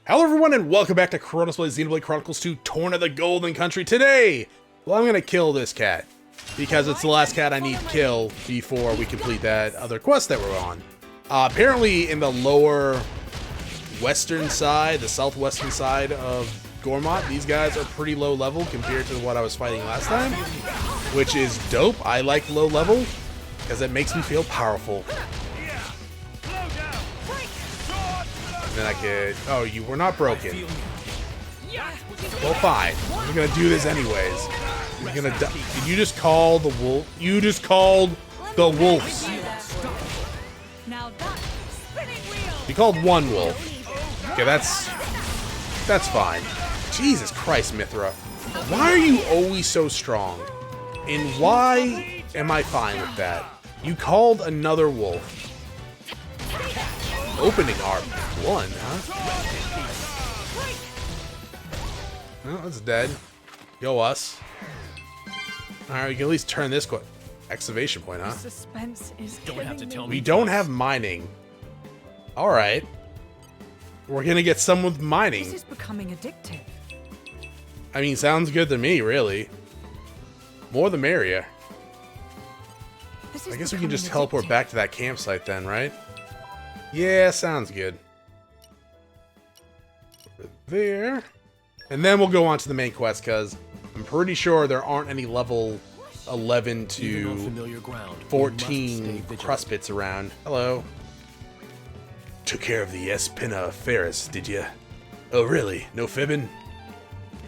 Hello everyone and welcome back to Xenoblade Chronicles 2 Torna The Golden Country. Today, well, I'm gonna kill this cat, because it's the last cat I need to kill before we complete that other quest that we're on. Apparently in the lower western side, the southwestern side of Gormott, these guys are pretty low level compared to what I was fighting last time, which is dope. I like low level, because it makes me feel powerful. Then I could... Oh, you were not broken. Well, fine. I'm gonna do this anyways. You're gonna die. Did you just call the wolf? You just called the wolves. You called one wolf. Okay, that's fine. Jesus Christ, Mithra. Why are you always so strong? And why am I fine with that? You called another wolf. Opening arm. One, huh? Well, that's dead. Go us. Alright, we can at least turn this excavation point, huh? Suspense is don't have to tell me. We don't have mining. Alright. We're gonna get some with mining. This is becoming addictive. I mean, sounds good to me, really. More the merrier. I guess we can just teleport back to that campsite then, right? Yeah, sounds good. Over there. And then we'll go on to the main quest, because I'm pretty sure there aren't any level 11 to 14 crust bits around. Hello. Took care of the Espina Ferris, did ya? Oh, really? No fibbing?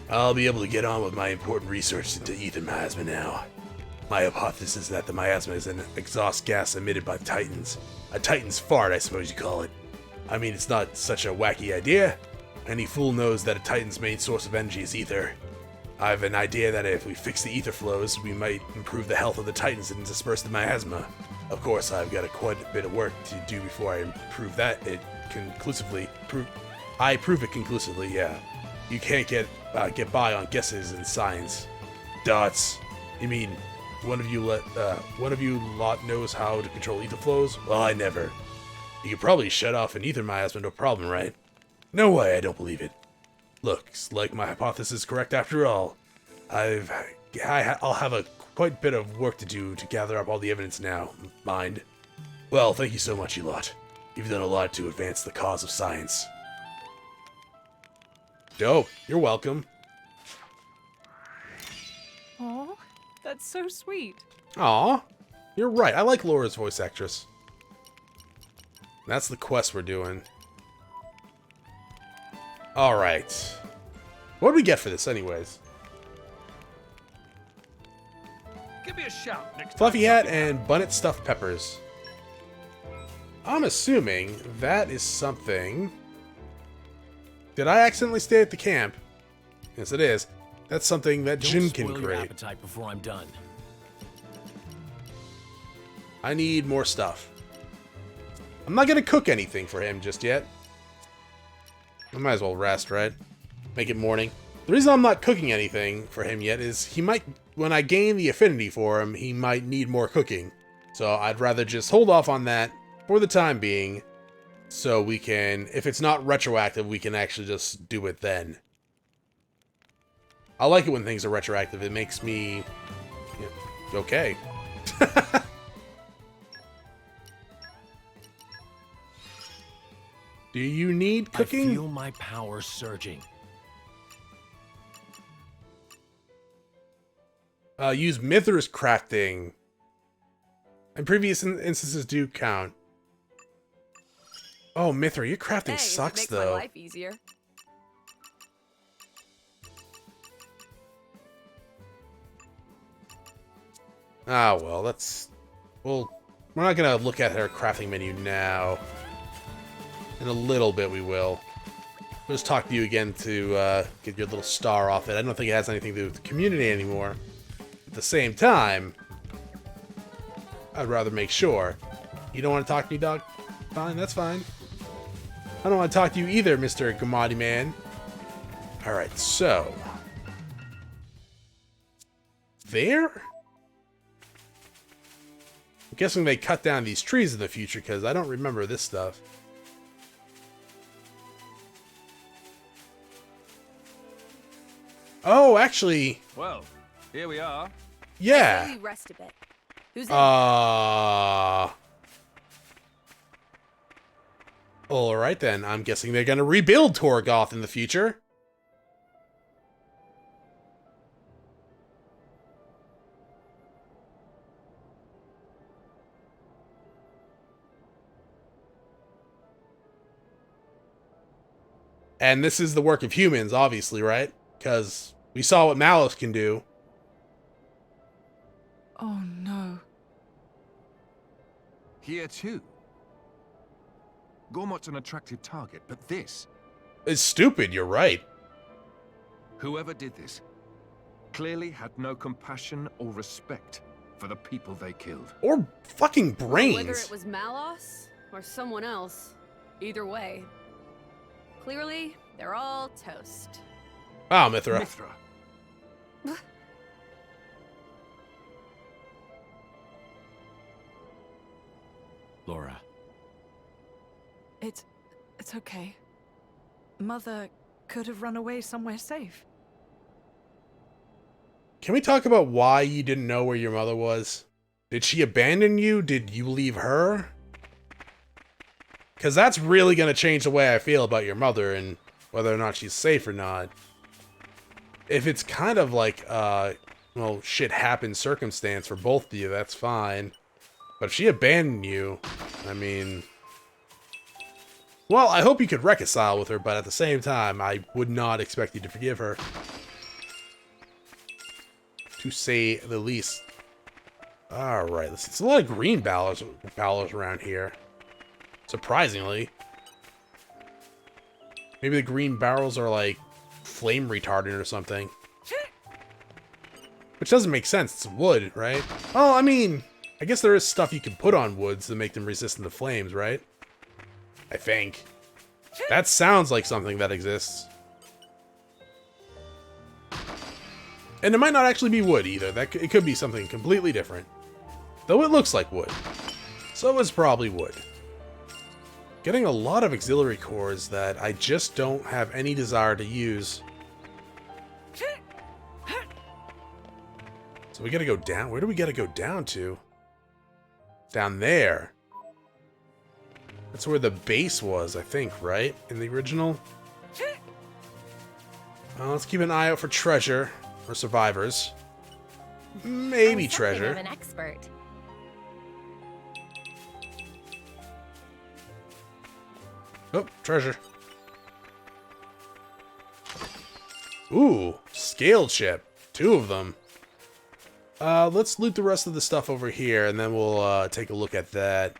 I'll be able to get on with my important research into ether miasma now. My hypothesis is that the miasma is an exhaust gas emitted by Titans. A Titan's fart, I suppose you call it. I mean, it's not such a wacky idea. Any fool knows that a Titan's main source of energy is ether. I have an idea that if we fix the ether flows, we might improve the health of the Titans and disperse the miasma. Of course, I've got quite a bit of work to do before I prove it conclusively, yeah. You can't get by on guesses in science. Dots. You mean one of you lot knows how to control ether flows? Well, I never. You could probably shut off an ether miasma, no problem, right? No way, I don't believe it. Looks like my hypothesis is correct after all. I'll have a quite bit of work to do to gather up all the evidence now. Mind? Well, thank you so much, you lot. You've done a lot to advance the cause of science. Dope. You're welcome. Oh, that's so sweet. Aw. You're right. I like Laura's voice actress. That's the quest we're doing. Alright. What do we get for this, anyways? Give me a shout next Fluffy hat and bunnet stuffed peppers. I'm assuming that is something... Did I accidentally stay at the camp? Yes, it is. That's something that Jin can Don't spoil your create. appetite before I'm done. I need more stuff. I'm not gonna cook anything for him just yet. I might as well rest, right? Make it morning. The reason I'm not cooking anything for him yet is he might, when I gain the affinity for him, he might need more cooking. So I'd rather just hold off on that for the time being, so we can, if it's not retroactive, we can actually just do it then. I like it when things are retroactive. It makes me... yeah, okay. Do you need cooking? I feel my power surging. Use Mithra's crafting. And previous instances do count. Oh, Mithra, your crafting sucks, though. My life easier. Ah, well, that's... Well, we're not gonna look at her crafting menu now. In a little bit, we will. We'll just talk to you again to get your little star off it. I don't think it has anything to do with the community anymore. At the same time, I'd rather make sure. You don't want to talk to me, dog? Fine, that's fine. I don't want to talk to you either, Mr. Gamadi Man. Alright, so... There? I'm guessing they cut down these trees in the future, because I don't remember this stuff. Oh, actually, Well, here we are. yeah. Maybe rest a bit. Who's in? Alright then, I'm guessing they're gonna rebuild Torgoth in the future. And this is the work of humans, obviously, right? Because we saw what Malos can do. Oh no. Here too. Gormott's an attractive target, but this, It's stupid, you're right. whoever did this, clearly had no compassion or respect for the people they killed. Or fucking brains. Whether it was Malos or someone else, either way. Clearly, they're all toast. Wow, Mithra. Mithra. Lora. It's okay. Mother could have run away somewhere safe. Can we talk about why you didn't know where your mother was? Did she abandon you? Did you leave her? Because that's really going to change the way I feel about your mother and whether or not she's safe or not. If it's kind of like, well, shit happens circumstance for both of you, that's fine. But if she abandoned you, I mean... Well, I hope you could reconcile with her, but at the same time, I would not expect you to forgive her. To say the least. Alright, there's a lot of green Balos around here. Surprisingly. Maybe the green barrels are like flame retardant or something. Which doesn't make sense, it's wood, right? Oh, I mean, I guess there is stuff you can put on woods to make them resistant to flames, right? I think. That sounds like something that exists. And it might not actually be wood either. It could be something completely different. Though it looks like wood. So it's probably wood. Getting a lot of auxiliary cores that I just don't have any desire to use. So we gotta go down. Where do we gotta go down to? Down there. That's where the base was, I think, right? In the original? Let's keep an eye out for treasure. Or survivors. Maybe treasure. Of an expert. Oh, treasure. Ooh, scaled ship. 2 of them. Let's loot the rest of the stuff over here, and then we'll take a look at that.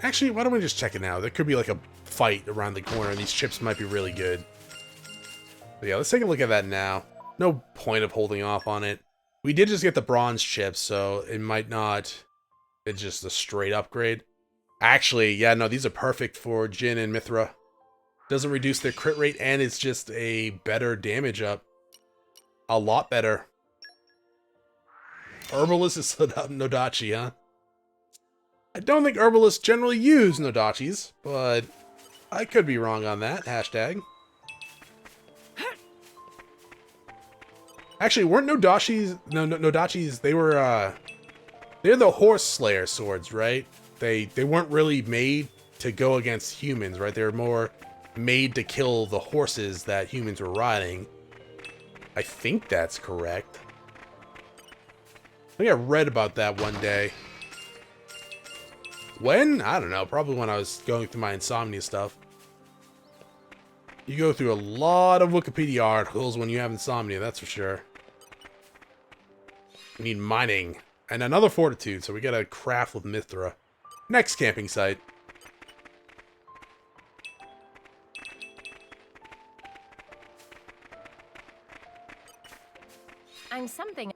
Actually, why don't we just check it now? There could be like a fight around the corner, and these chips might be really good. But yeah, let's take a look at that now. No point of holding off on it. We did just get the bronze chips, so it might not... It's just a straight upgrade. Actually, yeah, no, these are perfect for Jin and Mithra. Doesn't reduce their crit rate, and it's just a better damage up. A lot better. Herbalist is Nodachi, huh? I don't think herbalists generally use Nodachis, but I could be wrong on that. Hashtag. Actually, weren't Nodachis, they were, they're the horse slayer swords, right? They weren't really made to go against humans, right? They were more made to kill the horses that humans were riding. I think that's correct. I think I read about that one day. When? I don't know. Probably when I was going through my insomnia stuff. You go through a lot of Wikipedia articles when you have insomnia, that's for sure. We need mining. And another fortitude, so we gotta craft with Mithra. Next camping site. I'm something.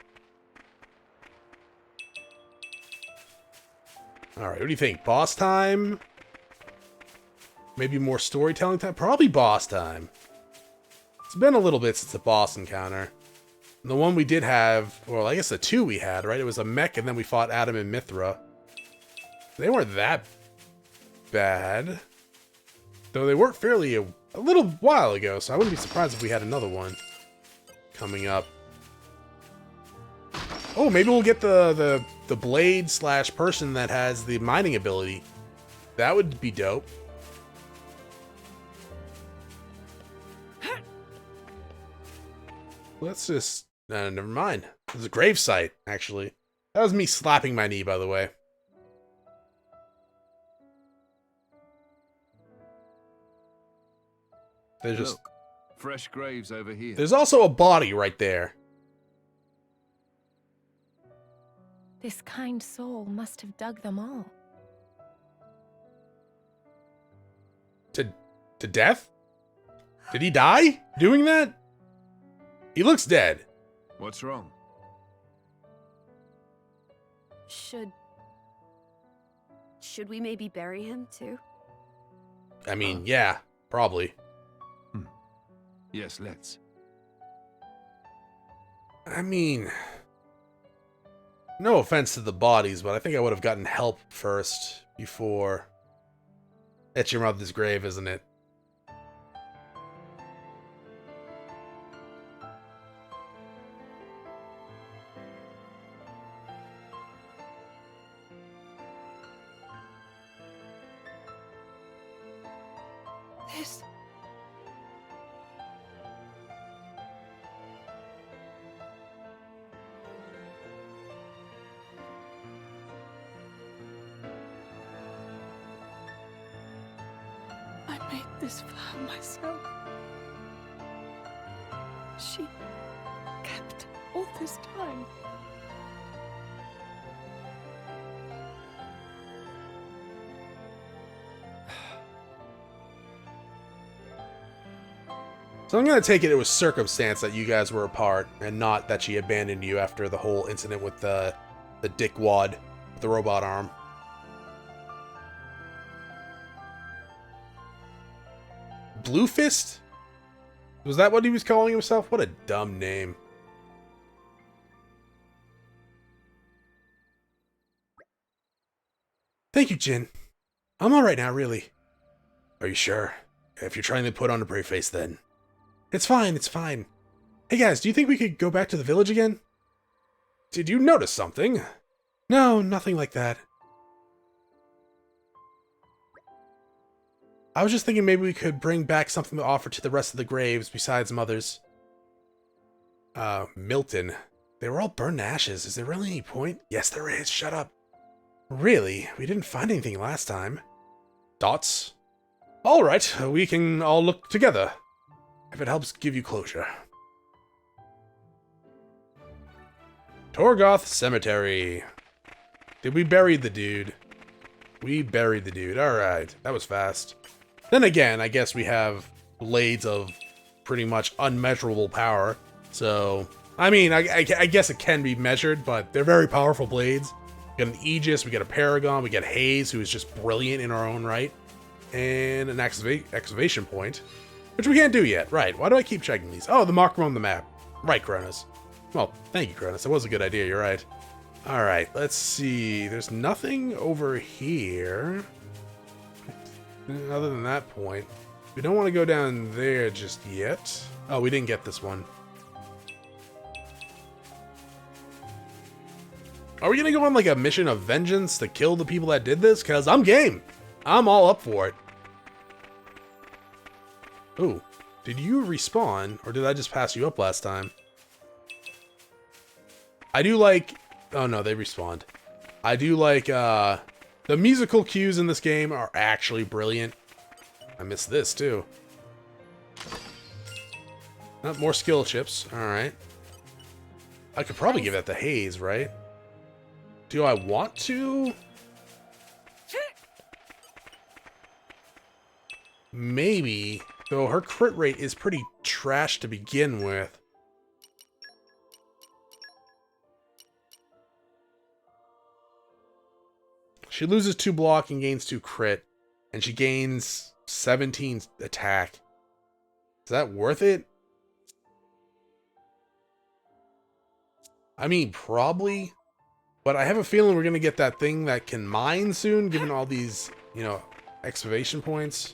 Alright, what do you think? Boss time? Maybe more storytelling time? Probably boss time. It's been a little bit since the boss encounter. The one we did have, well, I guess the 2 we had, right? It was a mech, and then we fought Adam and Mithra. They weren't that bad. Though they were fairly a little while ago, so I wouldn't be surprised if we had another one coming up. Oh, maybe we'll get the blade / person that has the mining ability. That would be dope. Let's just... never mind. There's a grave site, actually. That was me slapping my knee, by the way. There's just... Look, fresh graves over here. There's also a body right there. This kind soul must have dug them all. To death? Did he die doing that? He looks dead. What's wrong? Should we maybe bury him too? I mean, yeah, probably. Yes, let's. I mean, no offense to the bodies, but I think I would have gotten help first before etching out this grave, isn't it? This... I made this for her myself. She kept all this time. So I'm gonna take it was circumstance that you guys were apart, and not that she abandoned you after the whole incident with the dickwad with the robot arm. Blue Fist? Was that what he was calling himself? What a dumb name. Thank you, Jin. I'm alright now, really. Are you sure? If you're trying to put on a brave face, then. It's fine, it's fine. Hey guys, do you think we could go back to the village again? Did you notice something? No, nothing like that. I was just thinking maybe we could bring back something to offer to the rest of the graves besides Mother's. Milton. They were all burned to ashes. Is there really any point? Yes, there is. Shut up. Really? We didn't find anything last time. Dots? Alright, we can all look together. If it helps give you closure. Torgoth Cemetery. Did we bury the dude? We buried the dude. Alright, that was fast. Then again, I guess we have blades of pretty much unmeasurable power. So, I mean, I guess it can be measured, but they're very powerful blades. We got an Aegis, we got a Paragon, we got Haze, who is just brilliant in our own right. And an excavation point. Which we can't do yet. Right, why do I keep checking these? Oh, the marker on the map. Right, Chronos. Well, thank you, Chronos. That was a good idea, you're right. Alright, let's see. There's nothing over here. Other than that point. We don't want to go down there just yet. Oh, we didn't get this one. Are we gonna go on like a mission of vengeance to kill the people that did this? Because I'm game. I'm all up for it. Ooh, did you respawn, or did I just pass you up last time? I do like... Oh no, they respawned. I do like, the musical cues in this game are actually brilliant. I missed this, too. Oh, more skill chips. Alright. I could probably give that to Haze, right? Do I want to? Maybe. Though her crit rate is pretty trash to begin with. She loses 2 block and gains 2 crit. And she gains 17 attack. Is that worth it? I mean, probably. But I have a feeling we're going to get that thing that can mine soon, given all these, you know, excavation points.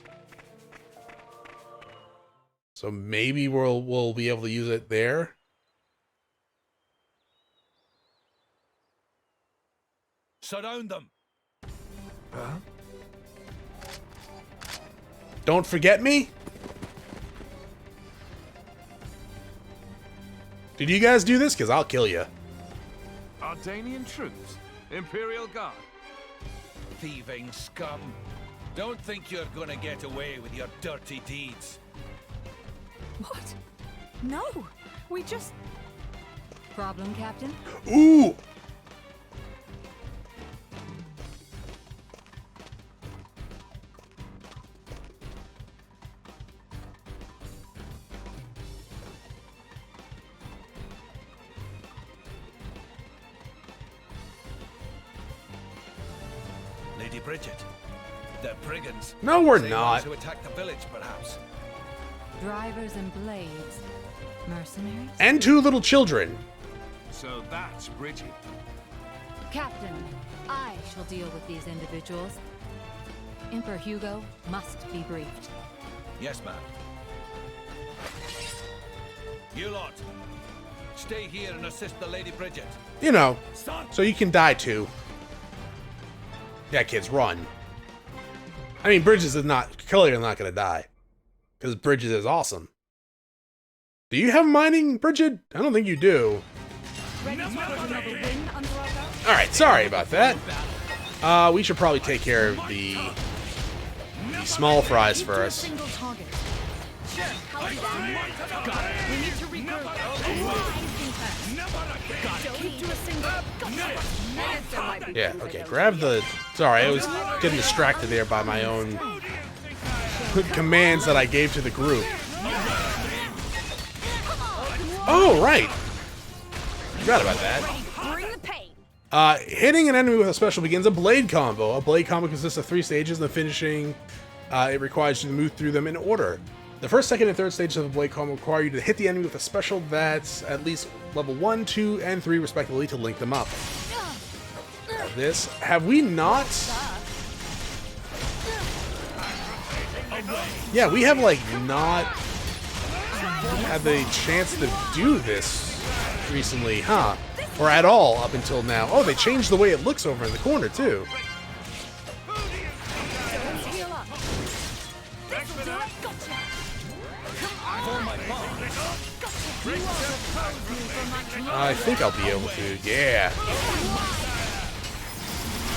So maybe we'll be able to use it there. Surround them. Huh? Don't forget me? Did you guys do this? Because I'll kill you. Ardanian troops? Imperial Guard? Thieving scum. Don't think you're gonna get away with your dirty deeds. What? No, we just... Problem, Captain? Ooh! Lady Bridgid. They're brigands. No, we're Same not. ones who attacked the village, perhaps. Drivers and blades. Mercenaries? And 2 little children. So that's Bridgid. Captain, I shall deal with these individuals. Emperor Hugo must be briefed. Yes, ma'am. You lot, stay here and assist the Lady Bridgid. You know, Son! so you can die too. Yeah, kids, run. I mean, Bridges is clearly not going to die. Because Bridges is awesome. Do you have mining, Bridgid? I don't think you do. Alright, sorry about that. We should probably take care of the small fries first. Yeah, okay, grab the... Sorry, I was getting distracted there by my own commands that I gave to the group. Oh, right! Forgot about that. Hitting an enemy with a special begins a blade combo. A blade combo consists of 3 stages, and the finishing, it requires you to move through them in order. The first, second, and third stages of the blade combo require you to hit the enemy with a special that's at least level 1, 2, and 3 respectively to link them up. This, have we not? Yeah, we have like not had the chance to do this recently, huh? Or at all up until now. Oh, they changed the way it looks over in the corner too. I think I'll be able to, yeah.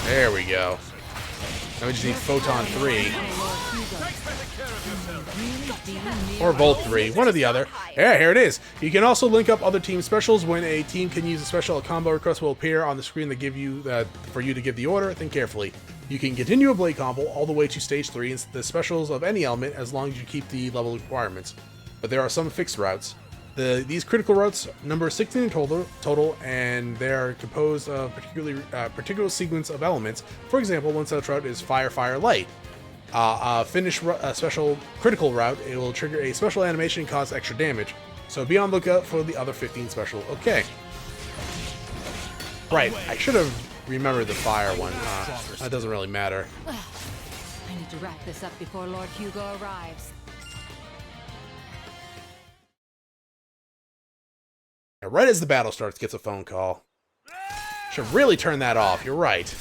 There we go. Now we just need Photon 3. Or Volt 3, one or the other. Yeah, here it is. You can also link up other team specials. When a team can use a special, a combo request will appear on the screen that give you for you to give the order. Think carefully. You can continue a blade combo all the way to stage 3 and the specials of any element as long as you keep the level requirements. But there are some fixed routes. These critical routes number 16 in total, and they are composed of particular sequence of elements. For example, one such route is Fire, Fire, Light. Finish a special critical route, it will trigger a special animation and cause extra damage. So be on the lookout for the other 15 special. Okay. Right, I should have remembered the fire one. That doesn't really matter. I need to wrap this up before Lord Hugo arrives. Right as the battle starts, gets a phone call. Should really turn that off, you're right.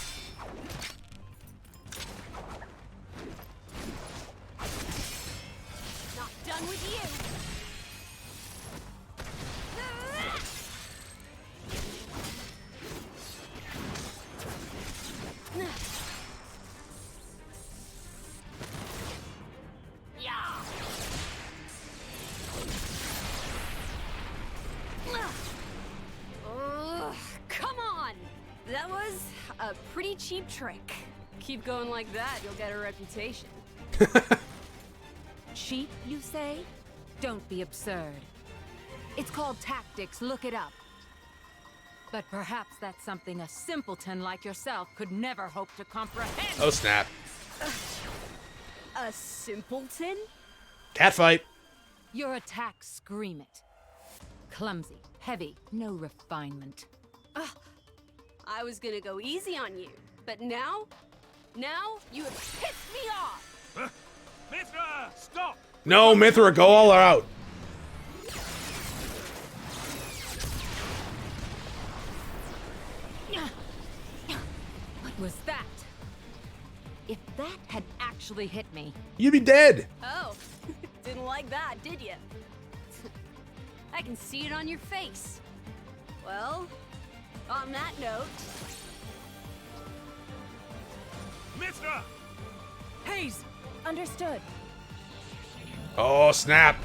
Not done with you. Come on! That was a pretty cheap trick. Keep going like that, you'll get a reputation. Cheap, you say? Don't be absurd. It's called tactics, look it up. But perhaps that's something a simpleton like yourself could never hope to comprehend. Oh snap. A simpleton? Catfight. Your attacks scream it. Clumsy, heavy, no refinement. I was gonna go easy on you, but now Now you have pissed me off! Mithra, stop! No, Mithra, go all out. What was that? If that had actually hit me... You'd be dead. Oh, didn't like that, did you? I can see it on your face. Well, on that note... Mithra! Haze! Understood. Oh, snap.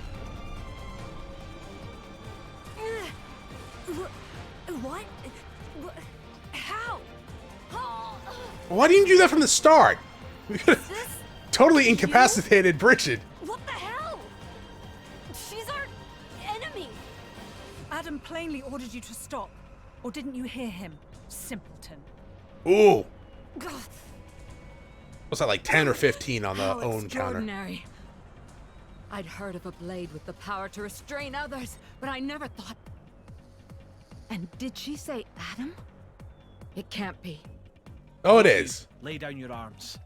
What? How? Why didn't you do that from the start? We could have This? totally incapacitated Bridgid. What the hell? She's our enemy. Adam plainly ordered you to stop. Or didn't you hear him? Simpleton. Ooh. God. What's that, like 10 or 15 on the How own counter? extraordinary. I'd heard of a blade with the power to restrain others, but I never thought... And did she say Adam? It can't be. Oh, it is. Lay down your arms.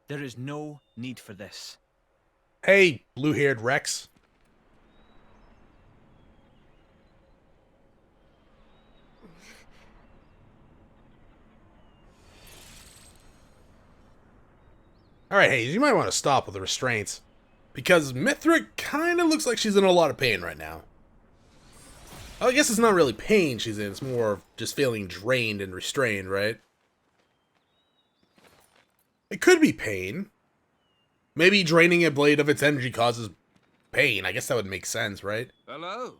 There is no need for this. Hey, blue-haired Rex. Alright, Hayes, you might want to stop with the restraints. Because Mithra kind of looks like she's in a lot of pain right now. Well, I guess it's not really pain she's in, it's more just feeling drained and restrained, right? It could be pain. Maybe draining a blade of its energy causes pain. I guess that would make sense, right? Hello?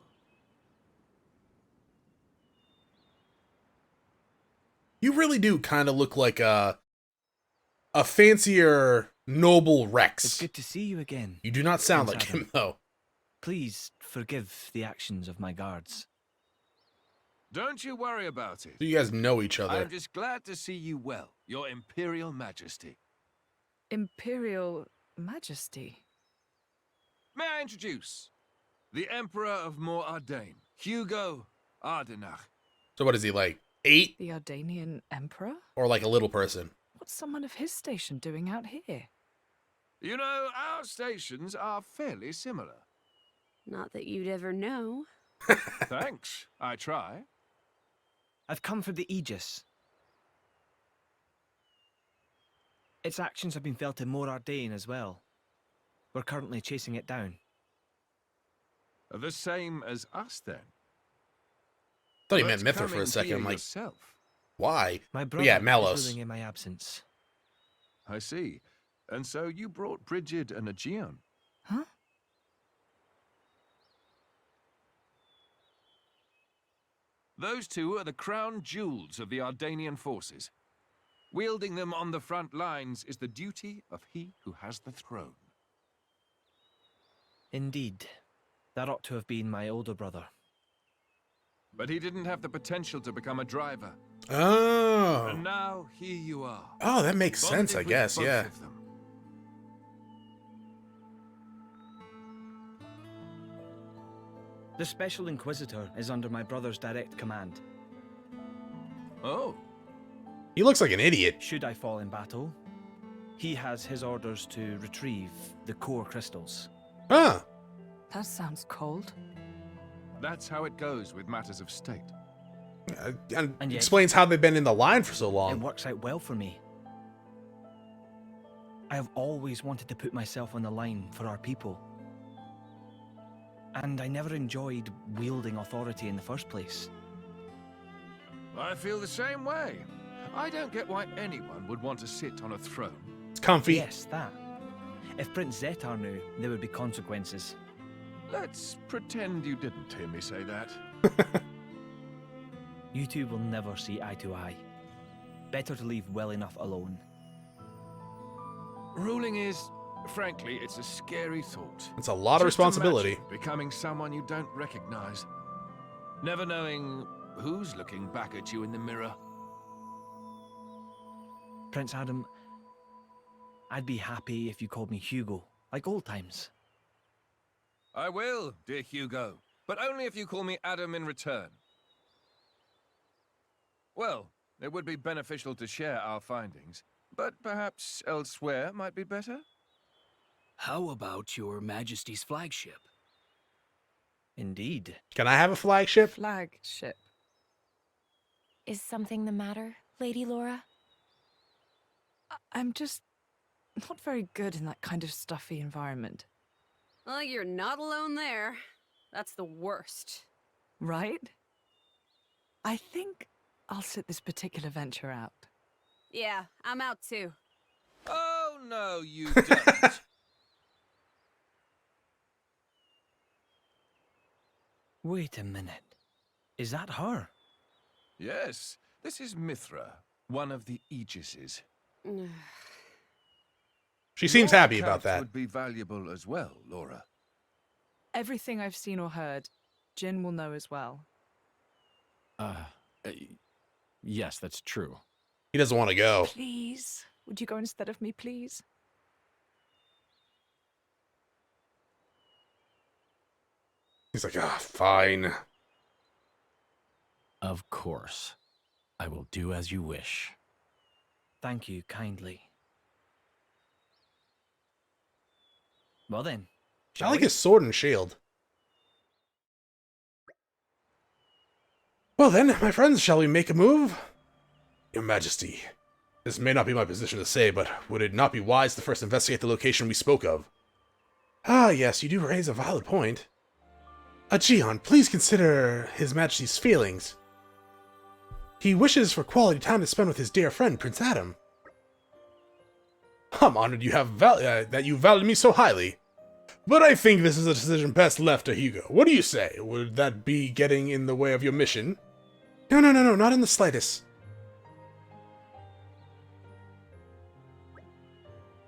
You really do kind of look like a fancier, noble Rex. It's good to see you again. You do not sound like Prince him, Adam. though. Please forgive the actions of my guards. Don't you worry about it. So you guys know each other. I'm just glad to see you well, Your Imperial Majesty. Imperial Majesty. May I introduce? The Emperor of Mor-Ardain, Hugo Ardenach. So what is he, like 8? The Ardanian Emperor? Or like a little person? What's someone of his station doing out here? You know, our stations are fairly similar. Not that you'd ever know. Thanks, I try. I've come for the Aegis. Its actions have been felt in Mor-Ardain as well. We're currently chasing it down. The same as us, then. Thought he Let's meant Mithra come for a in second. here I'm like, yourself. why? My But brother yeah, is Malos. ruling in my absence. I see. And so you brought Bridgid and Aegeon. Huh? Those two are the crown jewels of the Ardanian forces. Wielding them on the front lines is the duty of he who has the throne. Indeed. That ought to have been my older brother. But he didn't have the potential to become a driver. Oh. And now, here you are. Oh, that makes sense, I bonded with guess, both yeah. of them. The Special Inquisitor is under my brother's direct command. Oh, He looks like an idiot. Should I fall in battle, he has his orders to retrieve the core crystals. Huh. That sounds cold. that's how it goes with matters of state. And And yet- explains how they've been in the line for so It long. works out well for me. I have always wanted to put myself on the line for our people. And I never enjoyed wielding authority in the first place. I feel the same way. I don't get why anyone would want to sit on a throne. It's comfy. Yes, that. If Prince Zetar knew, there would be consequences. Let's pretend you didn't hear me say that. You two will never see eye to eye. Better to leave well enough alone. Ruling is, frankly, it's a scary thought. It's a lot of Just responsibility. imagine becoming someone you don't recognize. Never knowing who's looking back at you in the mirror. Prince Adam, I'd be happy if you called me Hugo, like old times. I will, dear Hugo, but only if you call me Adam in return. Well, it would be beneficial to share our findings, but perhaps elsewhere might be better? How about your Majesty's flagship? Indeed. Can I have a flagship? Flagship. Is something the matter, Lady Laura? I'm just not very good in that kind of stuffy environment. Well, you're not alone there. That's the worst. Right? I think I'll sit this particular venture out. Yeah, I'm out too. Oh, no, you don't. Wait a minute. Is that her? Yes, this is Mithra, one of the Aegises. She seems Your happy about account that. Would be valuable as well, Laura. Everything I've seen or heard, Jin will know as well. Yes, that's true. He doesn't want to go. Please, would you go instead of me, please? He's like, ah, fine. Of course. I will do as you wish. Thank you kindly. Well then, I like his sword and shield. Well then, my friends, shall we make a move? Your Majesty, this may not be my position to say, but would it not be wise to first investigate the location we spoke of? Ah, yes, you do raise a valid point. Aegeon, please consider His Majesty's feelings. He wishes for quality time to spend with his dear friend, Prince Adam. I'm honored you have that you valued me so highly. But I think this is a decision best left to Hugo. What do you say? Would that be getting in the way of your mission? No, not in the slightest.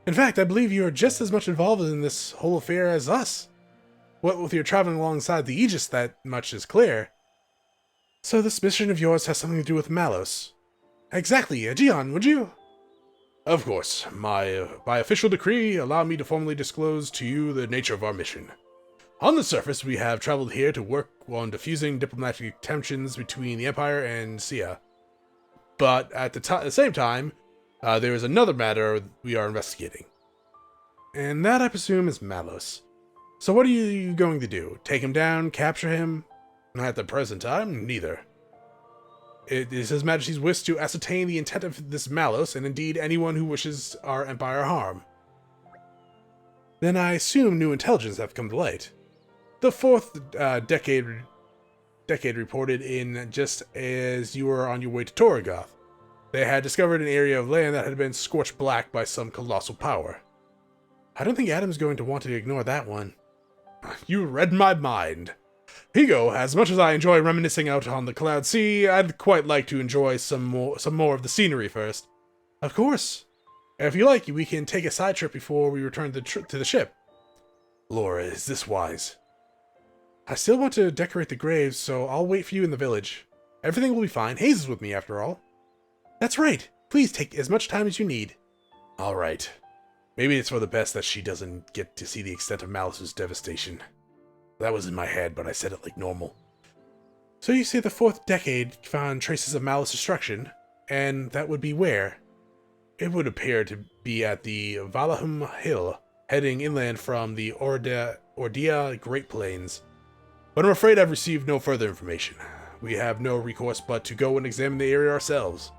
In fact, I believe you are just as much involved in this whole affair as us. What with your traveling alongside the Aegis, that much is clear. So this mission of yours has something to do with Malos. Exactly, Aegeon, would you? Of course. By official decree, allow me to formally disclose to you the nature of our mission. On the surface, we have traveled here to work on diffusing diplomatic tensions between the Empire and Sia. But at the same time, there is another matter we are investigating. And that, I presume, is Malos. So what are you going to do? Take him down? Capture him? At the present time, neither. It is His Majesty's wish to ascertain the intent of this Malos, and indeed anyone who wishes our empire harm. Then I assume new intelligence have come to light. The fourth decade reported in just as you were on your way to Torgoth. They had discovered an area of land that had been scorched black by some colossal power. I don't think Adam's going to want to ignore that one. You read my mind. Hugo, as much as I enjoy reminiscing out on the Cloud Sea, I'd quite like to enjoy some more of the scenery first. Of course. If you like, we can take a side trip before we return to the ship. Laura, is this wise? I still want to decorate the graves, so I'll wait for you in the village. Everything will be fine. Hayes is with me, after all. That's right. Please take as much time as you need. All right. Maybe it's for the best that she doesn't get to see the extent of Malos's devastation. That was in my head, but I said it like normal. So you say the fourth decade found traces of Malos' destruction, and that would be where? It would appear to be at the Valahum Hill, heading inland from the Ordia Great Plains. But I'm afraid I've received no further information. We have no recourse but to go and examine the area ourselves.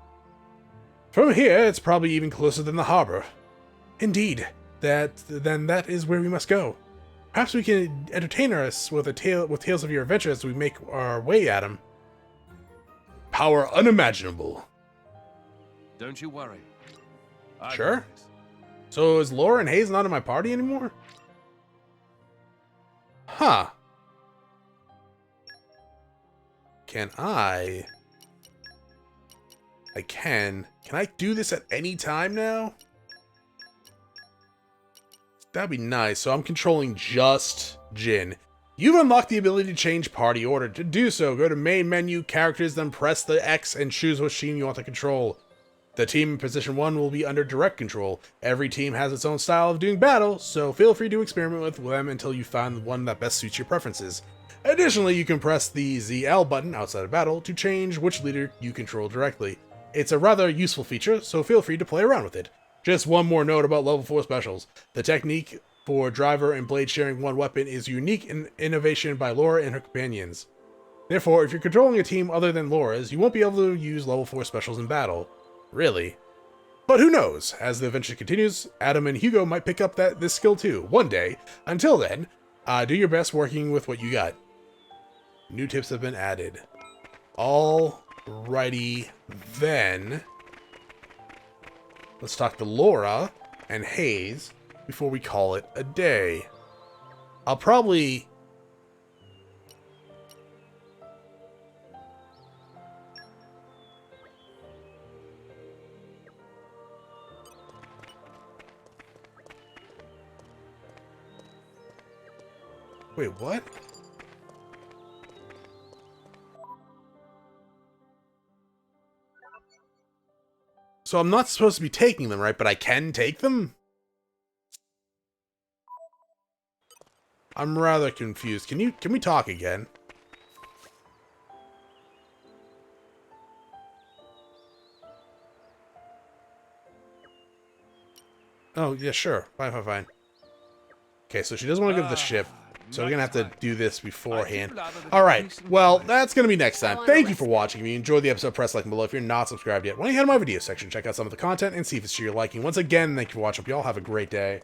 From here, it's probably even closer than the harbor. Indeed, then that is where we must go. Perhaps we can entertain us with tales of your adventures as we make our way at him. Power unimaginable. Don't you worry. I Sure. got this. So is Laura and Hayes not in my party anymore? Huh. Can I... I can. Can I do this at any time now? That'd be nice. So I'm controlling just Jin. You've unlocked the ability to change party order. To do so, go to main menu, characters, then press the X and choose what team you want to control. The team in position 1 will be under direct control. Every team has its own style of doing battle, so feel free to experiment with them until you find the one that best suits your preferences. Additionally, you can press the ZL button outside of battle to change which leader you control directly. It's a rather useful feature, so feel free to play around with it. Just one more note about level 4 specials. The technique for driver and blade sharing one weapon is unique in innovation by Lora and her companions. Therefore, if you're controlling a team other than Lora's, you won't be able to use level 4 specials in battle. Really. But who knows? As the adventure continues, Adam and Hugo might pick up this skill too, one day. Until then, do your best working with what you got. New tips have been added. Alrighty then. Let's talk to Lora and Hayes before we call it a day. I'll probably... Wait, what? So I'm not supposed to be taking them, right? But I can take them? I'm rather confused. Can we talk again? Oh, yeah, sure. Fine. Okay, so she doesn't want to go to the ship. So we're going to have to do this beforehand. Alright, well, that's going to be next time. Thank you for watching. If you enjoyed the episode, press like below. If you're not subscribed yet, why don't you head to my video section, check out some of the content, and see if it's to your liking. Once again, thank you for watching. Hope you all have a great day.